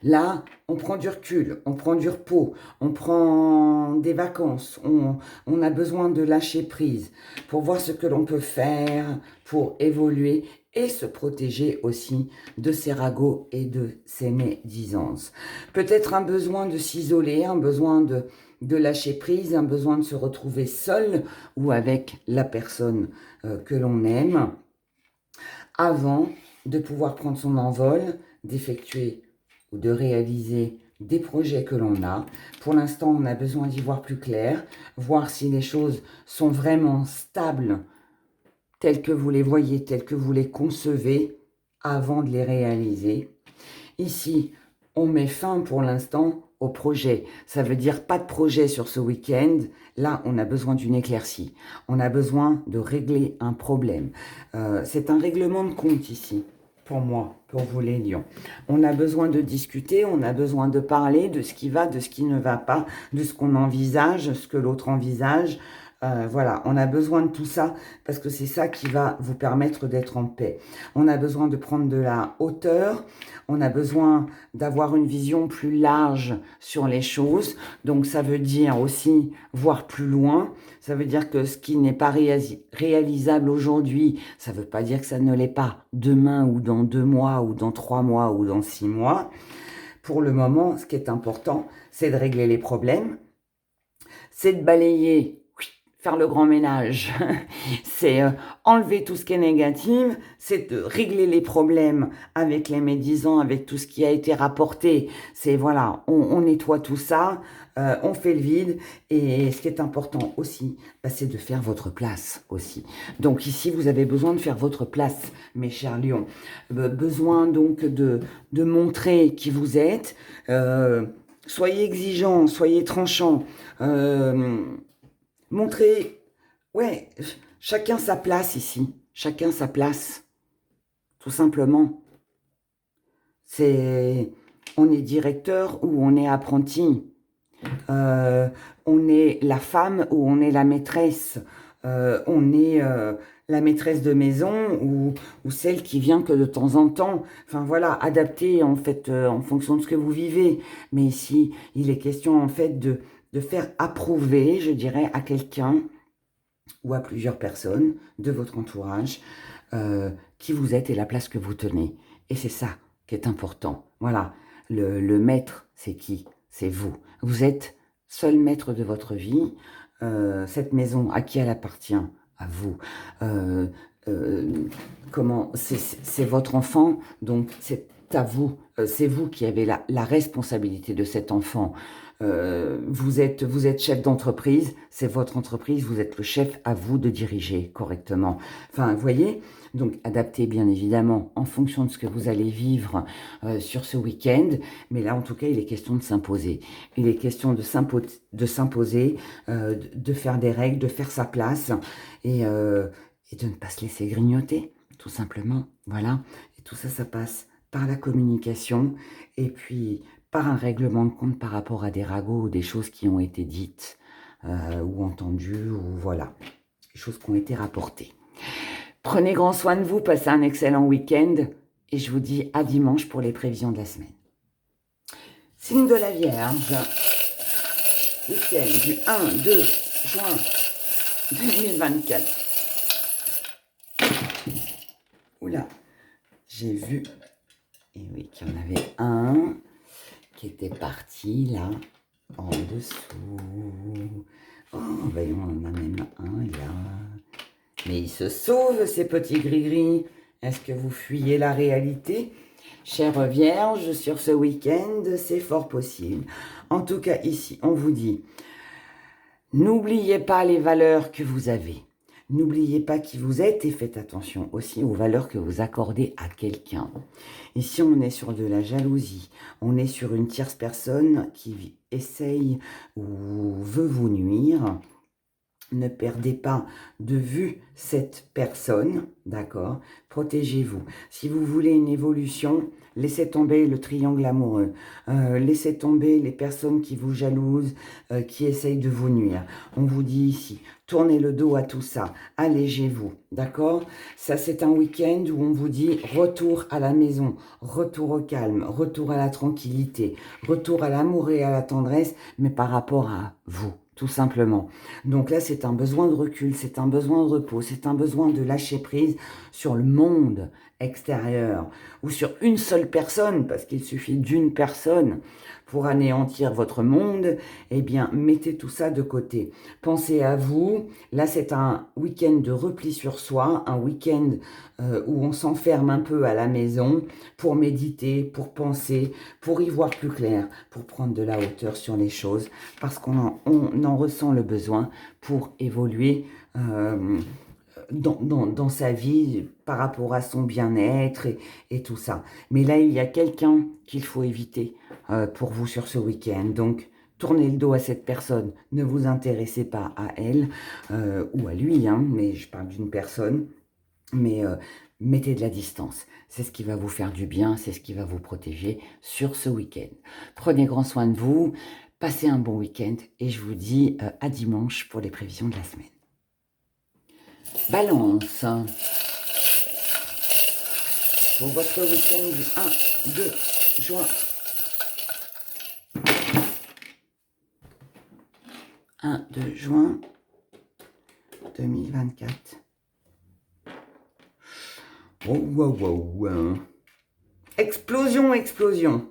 Là, on prend du recul, on prend du repos, on prend des vacances, on a besoin de lâcher prise pour voir ce que l'on peut faire, pour évoluer et se protéger aussi de ces ragots et de ces médisances. Peut-être un besoin de s'isoler, un besoin de lâcher prise, un besoin de se retrouver seul ou avec la personne que l'on aime avant de pouvoir prendre son envol, d'effectuer ou de réaliser des projets que l'on a. Pour l'instant, on a besoin d'y voir plus clair, voir si les choses sont vraiment stables, telles que vous les voyez, telles que vous les concevez, avant de les réaliser. Ici, on met fin pour l'instant au projet. Ça veut dire pas de projet sur ce week-end. Là, on a besoin d'une éclaircie. On a besoin de régler un problème. C'est un règlement de compte ici, pour moi, pour vous les lions. On a besoin de discuter, on a besoin de parler de ce qui va, de ce qui ne va pas, de ce qu'on envisage, ce que l'autre envisage. Voilà, on a besoin de tout ça parce que c'est ça qui va vous permettre d'être en paix. On a besoin de prendre de la hauteur, on a besoin d'avoir une vision plus large sur les choses. Donc ça veut dire aussi voir plus loin. Ça veut dire que ce qui n'est pas réalisable aujourd'hui, ça ne veut pas dire que ça ne l'est pas demain ou dans 2 mois ou dans 3 mois ou dans 6 mois. Pour le moment, ce qui est important, c'est de régler les problèmes, c'est de balayer, faire le grand ménage, c'est enlever tout ce qui est négatif, c'est de régler les problèmes avec les médisants, avec tout ce qui a été rapporté. C'est voilà, on nettoie tout ça, on fait le vide. Et ce qui est important aussi, c'est de faire votre place aussi. Donc ici, vous avez besoin de faire votre place, mes chers lions. Besoin donc de montrer qui vous êtes. Soyez exigeants, soyez tranchants. Montrer, ouais, chacun sa place ici, chacun sa place, tout simplement. On est directeur ou on est apprenti, on est la femme ou on est la maîtresse, on est la maîtresse de maison ou celle qui vient que de temps en temps. Enfin voilà, adapté en fait en fonction de ce que vous vivez. Mais ici, il est question en fait de faire approuver, je dirais, à quelqu'un ou à plusieurs personnes de votre entourage qui vous êtes et la place que vous tenez. Et c'est ça qui est important. Voilà, le maître, c'est qui? C'est vous. Vous êtes seul maître de votre vie. Cette maison, à qui elle appartient? À vous. C'est votre enfant, donc c'est à vous. C'est vous qui avez la responsabilité de cet enfant. Vous êtes chef d'entreprise, c'est votre entreprise, vous êtes le chef, à vous de diriger correctement. Enfin, vous voyez, donc adaptez bien évidemment en fonction de ce que vous allez vivre sur ce week-end, mais là en tout cas il est question de s'imposer. Il est question de s'imposer, de faire des règles, de faire sa place et de ne pas se laisser grignoter, tout simplement. Voilà, et tout ça, ça passe par la communication et puis par un règlement de compte par rapport à des ragots ou des choses qui ont été dites ou entendues, ou voilà, des choses qui ont été rapportées. Prenez grand soin de vous, passez un excellent week-end et je vous dis à dimanche pour les prévisions de la semaine. Signe de la Vierge, week-end du 1-2 juin 2024. Oula, j'ai vu, et oui, qu'il y en avait un qui était parti là, en dessous. Oh, voyons, on en a même un là. Mais ils se sauvent, ces petits gris-gris. Est-ce que vous fuyez la réalité? Chère Vierge, sur ce week-end, c'est fort possible. En tout cas, ici, on vous dit, n'oubliez pas les valeurs que vous avez. N'oubliez pas qui vous êtes et faites attention aussi aux valeurs que vous accordez à quelqu'un. Ici, on est sur de la jalousie. On est sur une tierce personne qui essaye ou veut vous nuire. Ne perdez pas de vue cette personne, d'accord? Protégez-vous. Si vous voulez une évolution, laissez tomber le triangle amoureux. Laissez tomber les personnes qui vous jalousent, qui essayent de vous nuire. On vous dit ici, tournez le dos à tout ça. Allégez-vous, d'accord? Ça, c'est un week-end où on vous dit retour à la maison, retour au calme, retour à la tranquillité, retour à l'amour et à la tendresse, mais par rapport à vous. Tout simplement. Donc là, c'est un besoin de recul, c'est un besoin de repos, c'est un besoin de lâcher prise sur le monde extérieur ou sur une seule personne, parce qu'il suffit d'une personne pour anéantir votre monde. Eh bien, mettez tout ça de côté. Pensez à vous. Là, c'est un week-end de repli sur soi, un week-end où on s'enferme un peu à la maison pour méditer, pour penser, pour y voir plus clair, pour prendre de la hauteur sur les choses, parce qu'on en ressent le besoin pour évoluer dans sa vie par rapport à son bien-être et tout ça. Mais là, il y a quelqu'un qu'il faut éviter pour vous sur ce week-end. Donc, tournez le dos à cette personne. Ne vous intéressez pas à elle ou à lui, hein, mais je parle d'une personne. Mais mettez de la distance. C'est ce qui va vous faire du bien, c'est ce qui va vous protéger sur ce week-end. Prenez grand soin de vous, passez un bon week-end et je vous dis à dimanche pour les prévisions de la semaine. Balance. Pour votre week-end du 1, 2 juin. 1-2 juin 2024. Oh, wow, wow. Explosion, explosion.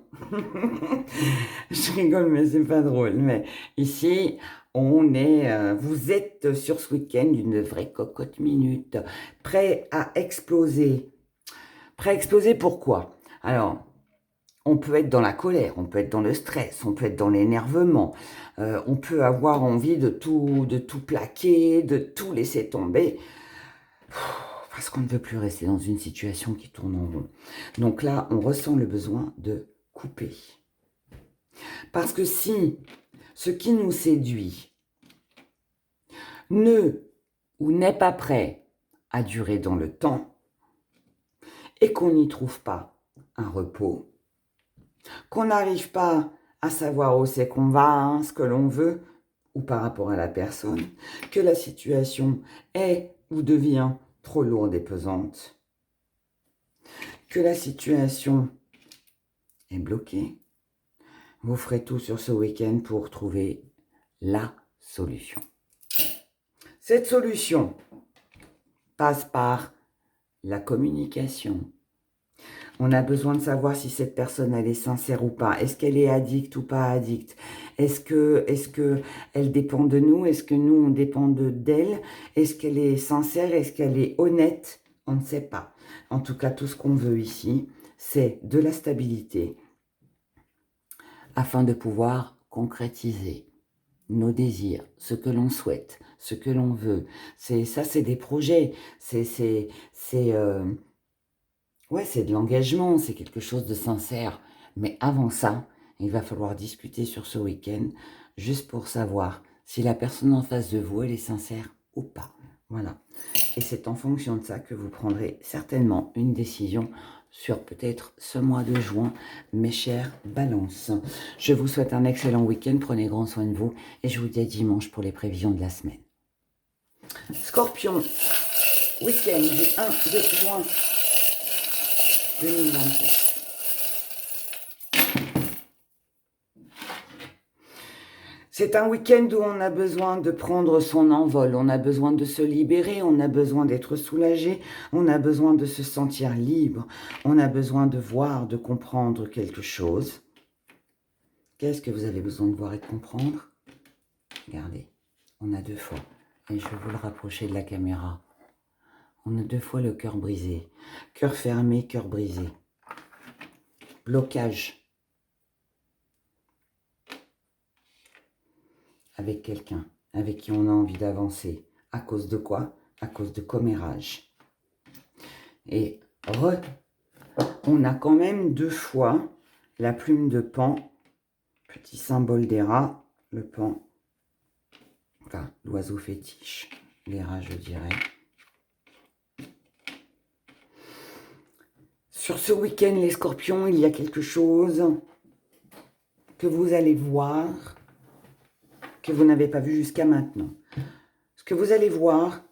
Je rigole, mais c'est pas drôle. Mais ici, on est, vous êtes sur ce week-end une vraie cocotte minute, prêt à exploser. Prêt à exploser, pourquoi? Alors, on peut être dans la colère, on peut être dans le stress, on peut être dans l'énervement, on peut avoir envie de tout plaquer, de tout laisser tomber. Parce qu'on ne veut plus rester dans une situation qui tourne en rond. Donc là, on ressent le besoin de couper. Parce que si ce qui nous séduit ne ou n'est pas prêt à durer dans le temps et qu'on n'y trouve pas un repos, qu'on n'arrive pas à savoir où c'est qu'on va, hein, ce que l'on veut, ou par rapport à la personne, que la situation est ou devient trop lourde et pesante, que la situation est bloquée, vous ferez tout sur ce week-end pour trouver la solution. Cette solution passe par la communication. On a besoin de savoir si cette personne, elle est sincère ou pas. Est-ce qu'elle est addicte ou pas addicte? Est-ce que elle dépend de nous? Est-ce que nous, on dépend d'elle? Est-ce qu'elle est sincère? Est-ce qu'elle est honnête? On ne sait pas. En tout cas, tout ce qu'on veut ici, c'est de la stabilité afin de pouvoir concrétiser nos désirs, ce que l'on souhaite, ce que l'on veut. Ça, c'est des projets. Ouais, c'est de l'engagement, c'est quelque chose de sincère. Mais avant ça, il va falloir discuter sur ce week-end, juste pour savoir si la personne en face de vous, elle est sincère ou pas. Voilà. Et c'est en fonction de ça que vous prendrez certainement une décision sur peut-être ce mois de juin, mes chers balances. Je vous souhaite un excellent week-end, prenez grand soin de vous, et je vous dis à dimanche pour les prévisions de la semaine. Scorpion, week-end du 1-2 juin 2024. C'est un week-end où on a besoin de prendre son envol, on a besoin de se libérer, on a besoin d'être soulagé, on a besoin de se sentir libre, on a besoin de voir, de comprendre quelque chose. Qu'est-ce que vous avez besoin de voir et de comprendre? Regardez, on a 2 fois, et je vais vous le rapprocher de la caméra. On a 2 fois le cœur brisé, cœur fermé, cœur brisé, blocage avec quelqu'un avec qui on a envie d'avancer. À cause de quoi? à cause de commérage. Et on a quand même 2 fois la plume de Pan, petit symbole des rats, le Pan, enfin l'oiseau fétiche, les rats je dirais. Sur ce week-end les scorpions, il y a quelque chose que vous allez voir, que vous n'avez pas vu jusqu'à maintenant. Ce que vous allez voir,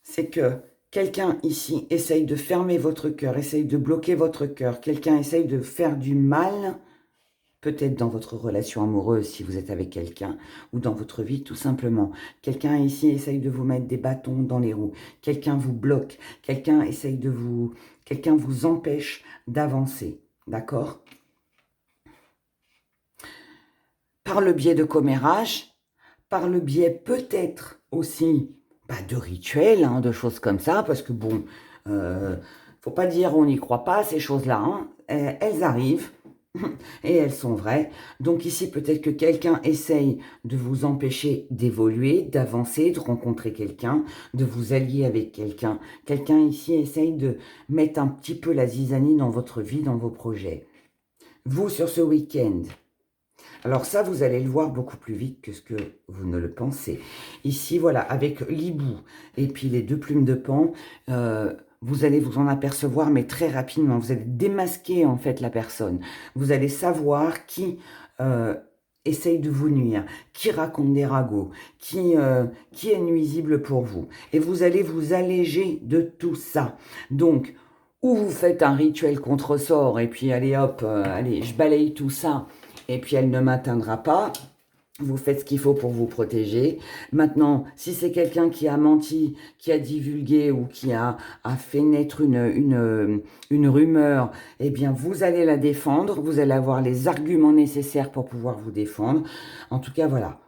c'est que quelqu'un ici essaye de fermer votre cœur, essaye de bloquer votre cœur. Quelqu'un essaye de faire du mal, peut-être dans votre relation amoureuse si vous êtes avec quelqu'un, ou dans votre vie tout simplement. Quelqu'un ici essaye de vous mettre des bâtons dans les roues. Quelqu'un vous bloque. Quelqu'un essaye de vous... Quelqu'un vous empêche d'avancer. D'accord? Par le biais de commérage, par le biais peut-être aussi de rituels, hein, de choses comme ça, parce que bon, faut pas dire on n'y croit pas, ces choses-là, hein, elles arrivent, et elles sont vraies. Donc ici, peut-être que quelqu'un essaye de vous empêcher d'évoluer, d'avancer, de rencontrer quelqu'un, de vous allier avec quelqu'un. Quelqu'un ici essaye de mettre un petit peu la zizanie dans votre vie, dans vos projets. Vous, sur ce week-end, alors ça, vous allez le voir beaucoup plus vite que ce que vous ne le pensez. Ici, voilà, avec l'hibou et puis les 2 plumes de Pan, vous allez vous en apercevoir, mais très rapidement. Vous allez démasquer, en fait, la personne. Vous allez savoir qui essaye de vous nuire, qui raconte des ragots, qui est nuisible pour vous. Et vous allez vous alléger de tout ça. Donc, ou vous faites un rituel contre-sort, et puis allez hop, allez, je balaye tout ça, et puis elle ne m'atteindra pas. Vous faites ce qu'il faut pour vous protéger. Maintenant, si c'est quelqu'un qui a menti, qui a divulgué ou qui a fait naître une rumeur, eh bien, vous allez la défendre. Vous allez avoir les arguments nécessaires pour pouvoir vous défendre. En tout cas, voilà.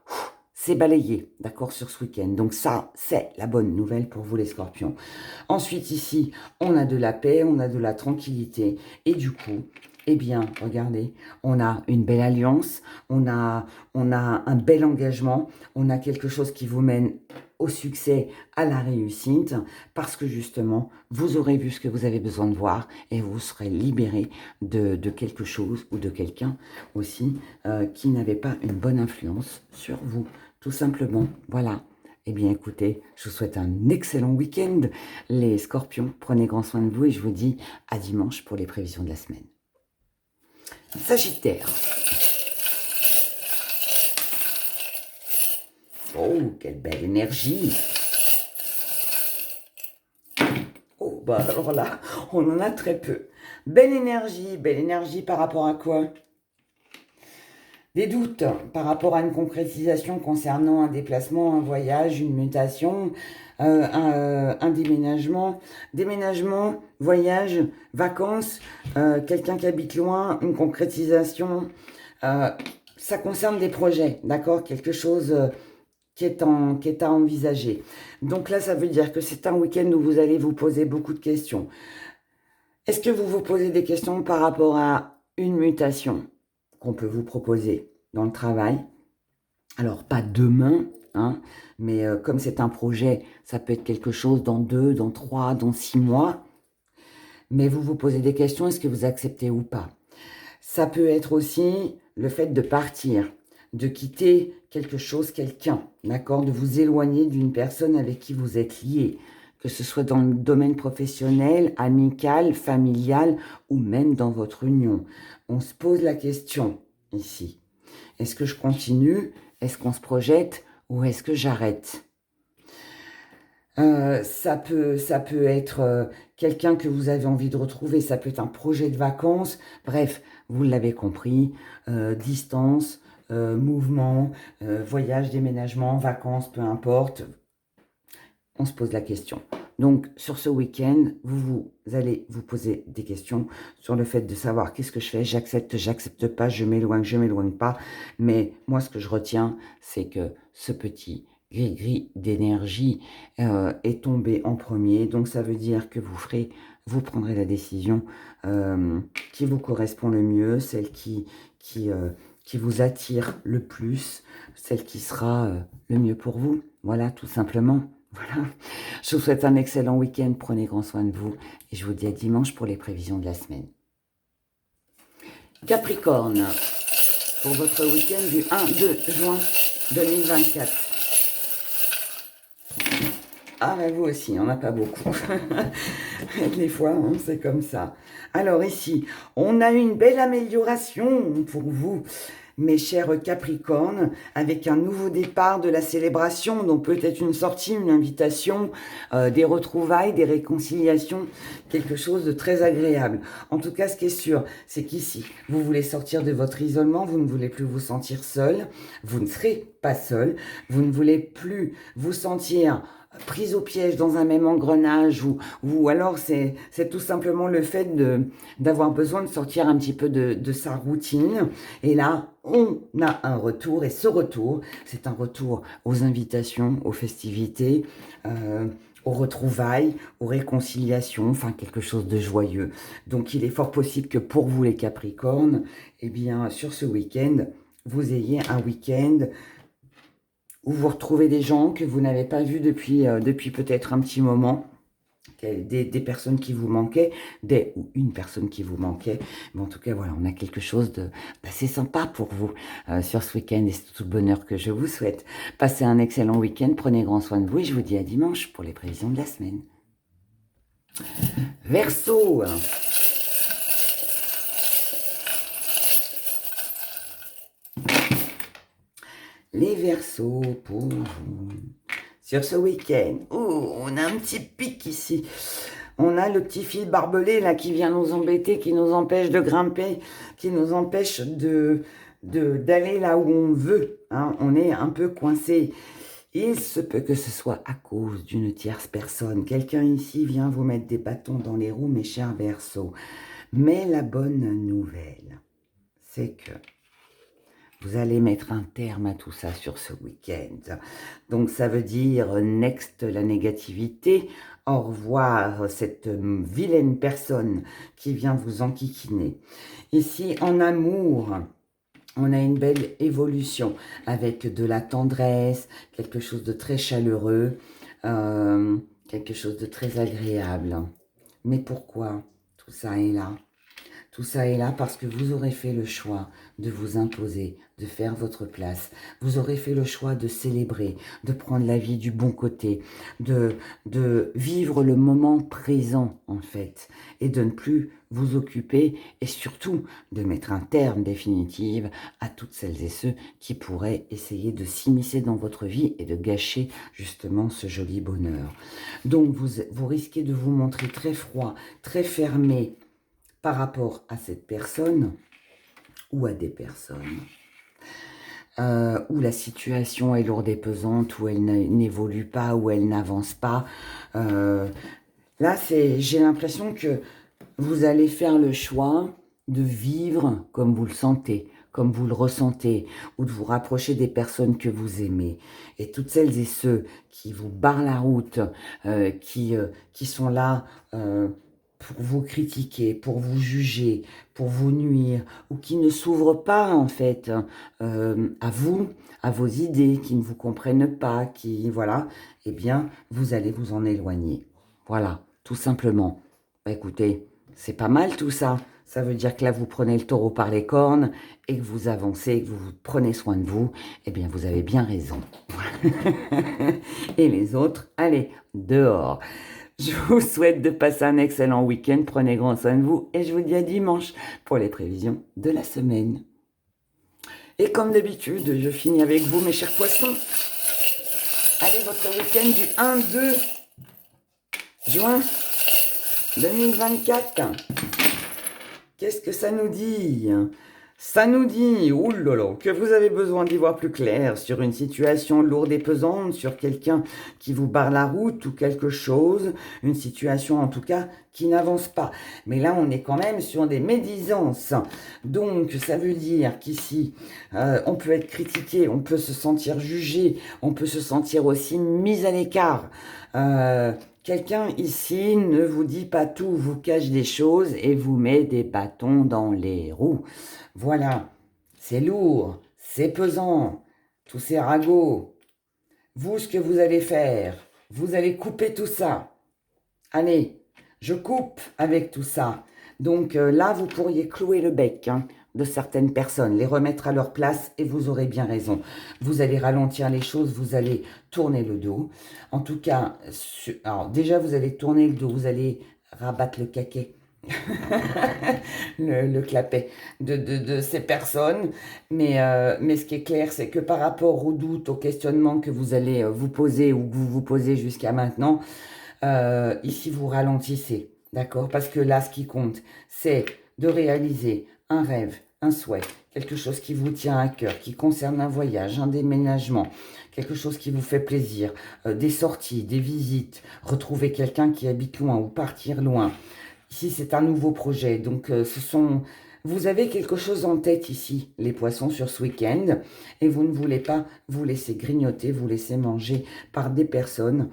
C'est balayé, d'accord, sur ce week-end. Donc ça, c'est la bonne nouvelle pour vous les scorpions. Ensuite, ici, on a de la paix, on a de la tranquillité. Et du coup, eh bien, regardez, on a une belle alliance, on a un bel engagement, on a quelque chose qui vous mène au succès, à la réussite, parce que justement, vous aurez vu ce que vous avez besoin de voir et vous serez libéré de quelque chose ou de quelqu'un aussi qui n'avait pas une bonne influence sur vous, tout simplement. Voilà. Eh bien, écoutez, je vous souhaite un excellent week-end, les scorpions. Prenez grand soin de vous et je vous dis à dimanche pour les prévisions de la semaine. Sagittaire. Oh, quelle belle énergie. Oh, bah alors là, on en a très peu. Belle énergie par rapport à quoi? Des doutes par rapport à une concrétisation concernant un déplacement, un voyage, une mutation, un déménagement. Déménagement, voyage, vacances, quelqu'un qui habite loin, une concrétisation. Ça concerne des projets, d'accord? Quelque chose qui est à envisager. Donc là, ça veut dire que c'est un week-end où vous allez vous poser beaucoup de questions. Est-ce que vous vous posez des questions par rapport à une mutation qu'on peut vous proposer dans le travail? Alors, pas demain, hein, mais comme c'est un projet, ça peut être quelque chose dans 2, dans 3, dans 6 mois. Mais vous vous posez des questions, est-ce que vous acceptez ou pas? Ça peut être aussi le fait de partir, de quitter quelque chose, quelqu'un, d'accord? De vous éloigner d'une personne avec qui vous êtes lié, que ce soit dans le domaine professionnel, amical, familial ou même dans votre union. On se pose la question ici. Est-ce que je continue? Est-ce qu'on se projette? Ou est-ce que j'arrête? Ça peut être quelqu'un que vous avez envie de retrouver, ça peut être un projet de vacances, bref, vous l'avez compris, distance, mouvement, voyage, déménagement, vacances, peu importe, on se pose la question. Donc, sur ce week-end, vous allez vous poser des questions sur le fait de savoir qu'est-ce que je fais, j'accepte pas, je m'éloigne pas, mais moi, ce que je retiens, c'est que ce petit gris-gris d'énergie est tombé en premier. Donc, ça veut dire que vous prendrez la décision qui vous correspond le mieux, celle qui vous attire le plus, celle qui sera le mieux pour vous. Voilà, tout simplement. Voilà. Je vous souhaite un excellent week-end. Prenez grand soin de vous. Et je vous dis à dimanche pour les prévisions de la semaine. Capricorne, pour votre week-end du 1-2 juin 2024. Ah, mais vous aussi, on n'a pas beaucoup. Des fois, hein, c'est comme ça. Alors ici, on a une belle amélioration pour vous, mes chers Capricornes, avec un nouveau départ de la célébration, donc peut-être une sortie, une invitation, des retrouvailles, des réconciliations, quelque chose de très agréable. En tout cas, ce qui est sûr, c'est qu'ici, vous voulez sortir de votre isolement, vous ne voulez plus vous sentir seul, vous ne serez pas seul, vous ne voulez plus vous sentir prise au piège dans un même engrenage ou alors c'est tout simplement le fait d'avoir besoin de sortir un petit peu de sa routine. Et là, on a un retour et ce retour, c'est un retour aux invitations, aux festivités, aux retrouvailles, aux réconciliations, enfin quelque chose de joyeux. Donc il est fort possible que pour vous les Capricornes, eh bien sur ce week-end, vous ayez un week-end où vous retrouvez des gens que vous n'avez pas vus depuis peut-être un petit moment, des personnes qui vous manquaient, ou une personne qui vous manquait. Mais en tout cas, voilà, on a quelque chose d'assez sympa pour vous sur ce week-end et c'est tout le bonheur que je vous souhaite. Passez un excellent week-end, prenez grand soin de vous et je vous dis à dimanche pour les prévisions de la semaine. Verseau. Les Verseaux pour vous. Sur ce week-end, on a un petit pic ici. On a le petit fil barbelé là qui vient nous embêter, qui nous empêche de grimper, qui nous empêche d'aller là où on veut. Hein. On est un peu coincé. Il se peut que ce soit à cause d'une tierce personne. Quelqu'un ici vient vous mettre des bâtons dans les roues, mes chers Verseaux. Mais la bonne nouvelle, c'est que vous allez mettre un terme à tout ça sur ce week-end. Donc ça veut dire next la négativité, au revoir cette vilaine personne qui vient vous enquiquiner. Ici en amour, on a une belle évolution avec de la tendresse, quelque chose de très chaleureux, quelque chose de très agréable. Mais pourquoi tout ça est là ? Tout ça est là parce que vous aurez fait le choix de vous imposer, de faire votre place. Vous aurez fait le choix de célébrer, de prendre la vie du bon côté, de vivre le moment présent en fait, et de ne plus vous occuper et surtout de mettre un terme définitif à toutes celles et ceux qui pourraient essayer de s'immiscer dans votre vie et de gâcher justement ce joli bonheur. Donc vous risquez de vous montrer très froid, très fermé, par rapport à cette personne ou à des personnes, où la situation est lourde et pesante, où elle n'évolue pas, où elle n'avance pas. Là, j'ai l'impression que vous allez faire le choix de vivre comme vous le sentez, comme vous le ressentez, ou de vous rapprocher des personnes que vous aimez. Et toutes celles et ceux qui vous barrent la route, qui sont là pour vous critiquer, pour vous juger, pour vous nuire, ou qui ne s'ouvrent pas en fait à vous, à vos idées, qui ne vous comprennent pas, qui, voilà, eh bien, vous allez vous en éloigner. Voilà, tout simplement. Bah, écoutez, c'est pas mal tout ça. Ça veut dire que là, vous prenez le taureau par les cornes et que vous avancez, que vous prenez soin de vous. Eh bien, vous avez bien raison. Et les autres, allez, dehors. Je vous souhaite de passer un excellent week-end. Prenez grand soin de vous et je vous dis à dimanche pour les prévisions de la semaine. Et comme d'habitude, je finis avec vous, mes chers poissons. Allez, votre week-end du 1-2 juin 2024. Qu'est-ce que ça nous dit ? Ça nous dit, oulala, que vous avez besoin d'y voir plus clair sur une situation lourde et pesante, sur quelqu'un qui vous barre la route ou quelque chose, une situation en tout cas qui n'avance pas. Mais là, on est quand même sur des médisances. Donc, ça veut dire qu'ici, on peut être critiqué, on peut se sentir jugé, on peut se sentir aussi mis à l'écart. Quelqu'un ici ne vous dit pas tout, vous cache des choses et vous met des bâtons dans les roues. Voilà, c'est lourd, c'est pesant, tous ces ragots. Vous, ce que vous allez faire, vous allez couper tout ça. Allez, je coupe avec tout ça. Donc là, vous pourriez clouer le bec de certaines personnes, les remettre à leur place et vous aurez bien raison. Vous allez ralentir les choses, vous allez tourner le dos. En tout cas, alors déjà, vous allez tourner le dos, vous allez rabattre le caquet. le clapet de ces personnes. Mais ce qui est clair, c'est que par rapport aux doutes, aux questionnements que vous allez vous poser ou que vous vous posez jusqu'à maintenant, ici, vous ralentissez, d'accord? Parce que là, ce qui compte, c'est de réaliser un rêve, un souhait, quelque chose qui vous tient à cœur, qui concerne un voyage, un déménagement, quelque chose qui vous fait plaisir, des sorties, des visites, retrouver quelqu'un qui habite loin ou partir loin. Ici, c'est un nouveau projet, donc vous avez quelque chose en tête ici, les poissons, sur ce week-end, et vous ne voulez pas vous laisser grignoter, vous laisser manger par des personnes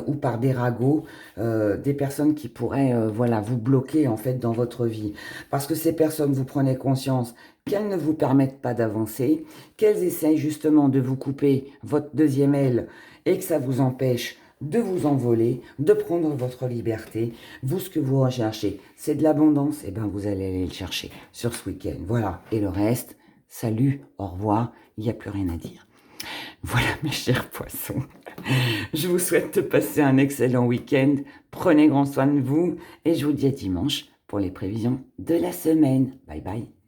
ou par des ragots, des personnes qui pourraient voilà, vous bloquer en fait dans votre vie. Parce que ces personnes, vous prenez conscience qu'elles ne vous permettent pas d'avancer, qu'elles essayent justement de vous couper votre deuxième aile et que ça vous empêche de vous envoler, de prendre votre liberté. Vous, ce que vous recherchez, c'est de l'abondance, et bien vous allez aller le chercher sur ce week-end. Voilà, et le reste, salut, au revoir, il n'y a plus rien à dire. Voilà mes chers poissons, je vous souhaite de passer un excellent week-end, prenez grand soin de vous et je vous dis à dimanche pour les prévisions de la semaine. Bye bye.